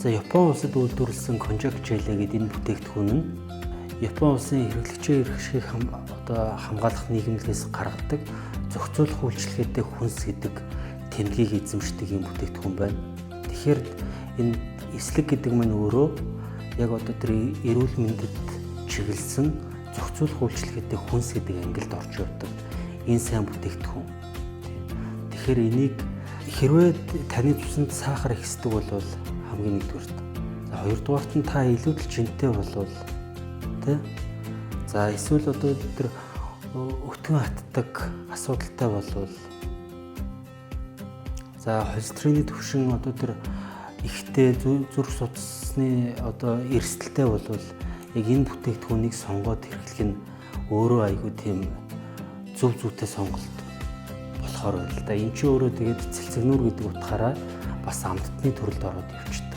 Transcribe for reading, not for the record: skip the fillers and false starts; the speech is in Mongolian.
За Япон улсад үйлдвэрлэсэн конжак желе гэдэг энэ бүтээгдэхүүн нь Япон улсын хэрэглэгчийн эрх ашиг хамгаалах нийгэмлэгээс гаргадаг зохицуулах үйлчилгээтэй хүнс гэдэг тэмдгийг эзэмшдэг юм бүтээгдэхүүн байна. Тэгэхээр энэ эслэг гэдэг нь өөрөө яг тэр эрүүл мэндэд чиглэсэн зохицуулах үйлчилгээтэй хүнс гэдэг ангилд орж явдаг энэ сайн бүтээгдэхүүн. Тэгэхээр энийг хэрвээ таны цуснд сахар ихсдэг бол хамгийн нэгдүгээрт. За хоёрдугаарт нь та илүү л жинтэй болвол тий. За эсвэл тэр өтгөн хатдаг асуудалтай болвол за холестерины түвшин тэр ихтэй зүрх судасны эрсдэлтэй болвол яг энэ бүтээгдэхүүнийг сонгоод хэрэглэх нь өөрөө айгүй тийм зөв зүйтэй сонголт болохоор байна л да. Энд чинь өөрөө тэгээд цэлцэгнүүр гэдэг утгаараа бас амттны төрөлд ороод явчихдаг.